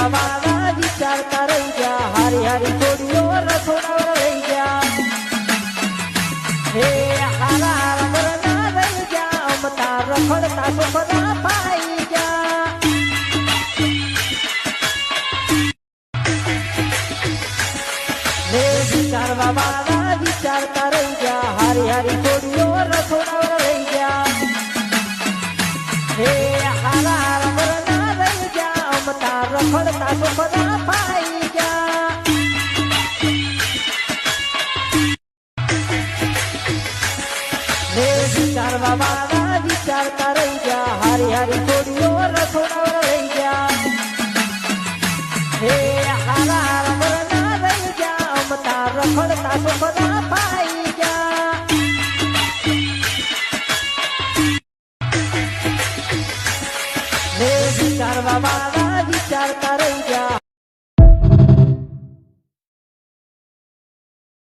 વિચારવા વાળા વિચારતા રહી ગયા હારી હારી છોડીઓ રસોડા રહી ગયા હે હારા હારા મરના રહી ગયા અમતા રખડતા સુખના પાઈ ગયા હે વિચારવા વાળા વિચારતા રહી ગયા હારી હારી છોડીઓ રસોડા રહી ગયા હે હારા હારા મરના રહી ગયા અમતા રખડતા સુખના પાઈ ગયા હે વિચારવા વાળા વિચારતા રહી ગયા હારી હારી છોડીઓ રસોડા રહી ગયા હે હારા હારા મરના રહી ગયા અમતા રખડતા સુખના પાઈ ગયા હે વિચારવા વાળા વિચારતા રહી ગયા